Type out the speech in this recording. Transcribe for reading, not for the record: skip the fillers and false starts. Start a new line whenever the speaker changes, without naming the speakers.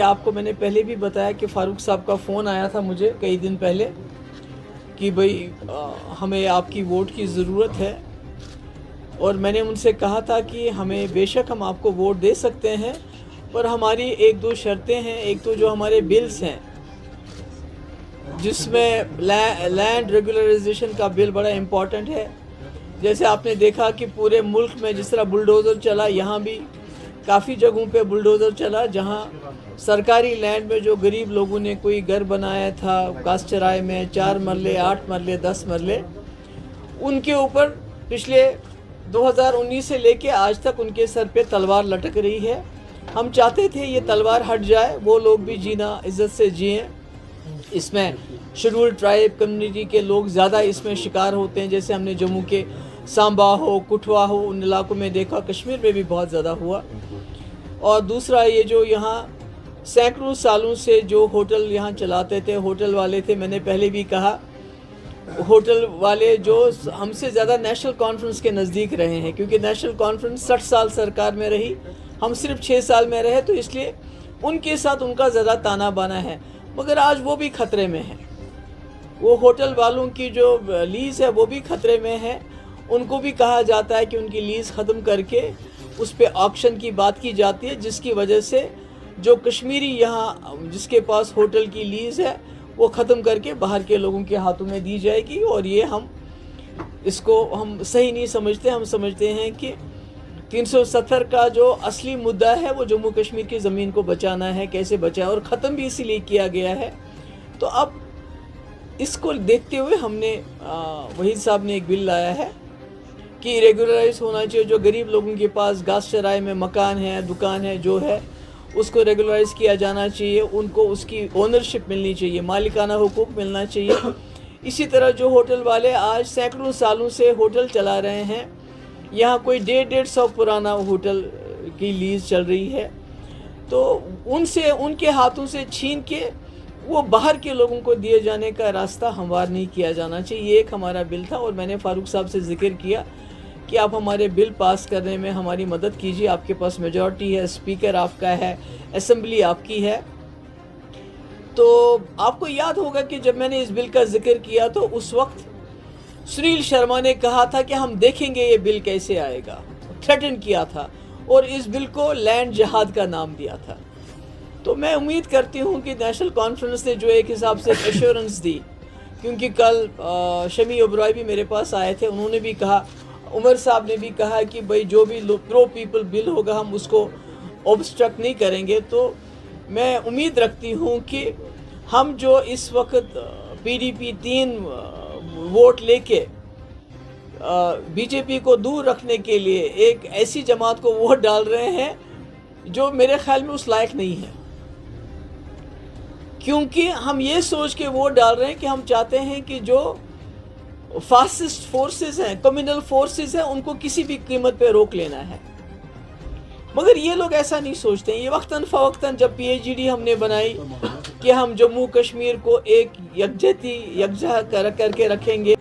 आपको मैंने पहले भी बताया कि फ़ारूक साहब का फ़ोन आया था मुझे कई दिन पहले कि भाई हमें आपकी वोट की ज़रूरत है, और मैंने उनसे कहा था कि हमें बेशक हम आपको वोट दे सकते हैं, पर हमारी एक दो शर्तें हैं। एक तो जो हमारे बिल्स हैं, जिसमें लैंड रेगुलराइजेशन का बिल बड़ा इम्पॉर्टेंट है। जैसे आपने देखा कि पूरे मुल्क में जिस तरह बुलडोज़र चला, यहाँ भी काफ़ी जगहों पे बुलडोज़र चला, जहाँ सरकारी लैंड में जो गरीब लोगों ने कोई घर बनाया था कासचराय में 4 मरले 8 मरले 10 मरले, उनके ऊपर पिछले 2019 से लेके आज तक उनके सर पे तलवार लटक रही है। हम चाहते थे ये तलवार हट जाए, वो लोग भी जीना इज़्ज़त से जिएं। इसमें शेड्यूल्ड ट्राइब कम्युनिटी के लोग ज़्यादा इसमें शिकार होते हैं। जैसे हमने जम्मू के सांबा हो, कुठवा हो, उन इलाकों में देखा, कश्मीर में भी बहुत ज़्यादा हुआ। और दूसरा ये जो यहाँ सैकड़ों सालों से जो होटल यहाँ चलाते थे, होटल वाले थे, मैंने पहले भी कहा, होटल वाले जो हमसे ज़्यादा नेशनल कॉन्फ्रेंस के नज़दीक रहे हैं, क्योंकि नेशनल कॉन्फ्रेंस 60 साल सरकार में रही, हम सिर्फ 6 साल में रहे, तो इसलिए उनके साथ उनका ज़्यादा ताना बाना है। मगर आज वो भी ख़तरे में है। वो होटल वालों की जो लीज़ है वो भी ख़तरे में है। उनको भी कहा जाता है कि उनकी लीज़ ख़त्म करके उस पर ऑक्शन की बात की जाती है, जिसकी वजह से जो कश्मीरी यहाँ जिसके पास होटल की लीज़ है वो ख़त्म करके बाहर के लोगों के हाथों में दी जाएगी। और ये इसको हम सही नहीं समझते। हम समझते हैं कि 370 का जो असली मुद्दा है वो जम्मू कश्मीर की ज़मीन को बचाना है, कैसे बचाए, और ख़त्म भी इसीलिए किया गया है। तो अब इसको देखते हुए हमने वहीद साहब ने एक बिल लाया है कि रेगुलराइज होना चाहिए। जो गरीब लोगों के पास गासचराय में मकान है, दुकान है, जो है उसको रेगुलराइज किया जाना चाहिए। उनको उसकी ओनरशिप मिलनी चाहिए, मालिकाना हुकूक मिलना चाहिए। इसी तरह जो होटल वाले आज सैकड़ों सालों से होटल चला रहे हैं, यहाँ कोई 150 पुराना होटल की लीज़ चल रही है, तो उनसे उनके हाथों से छीन के वो बाहर के लोगों को दिए जाने का रास्ता हमवार नहीं किया जाना चाहिए। ये एक हमारा बिल था, और मैंने फ़ारूक साहब से जिक्र किया कि आप हमारे बिल पास करने में हमारी मदद कीजिए। आपके पास मेजॉरिटी है, स्पीकर आपका है, असेंबली आपकी है। तो आपको याद होगा कि जब मैंने इस बिल का जिक्र किया तो उस वक्त सुनील शर्मा ने कहा था कि हम देखेंगे ये बिल कैसे आएगा, थ्रेटन किया था, और इस बिल को लैंड जिहाद का नाम दिया था। तो मैं उम्मीद करती हूँ कि नेशनल कॉन्फ्रेंस ने जो एक हिसाब से एश्योरेंस दी, क्योंकि कल शमी ओबराय भी मेरे पास आए थे, उन्होंने भी कहा, उमर साहब ने भी कहा कि भाई जो भी प्रो पीपल बिल होगा हम उसको ऑब्स्ट्रक्ट नहीं करेंगे। तो मैं उम्मीद रखती हूँ कि हम जो इस वक्त PDP 3 वोट लेके BJP को दूर रखने के लिए एक ऐसी जमात को वोट डाल रहे हैं जो मेरे ख्याल में उस लायक नहीं है, क्योंकि हम ये सोच के वोट डाल रहे हैं कि हम चाहते हैं कि जो फासिस्ट फोर्सेस हैं, कम्युनल फोर्सेस हैं, उनको किसी भी कीमत पे रोक लेना है। मगर ये लोग ऐसा नहीं सोचते हैं। ये वक्तन फ़वक्तन जब PhD हमने बनाई कि हम जम्मू कश्मीर को एक यकजहती यकजा करके रखेंगे।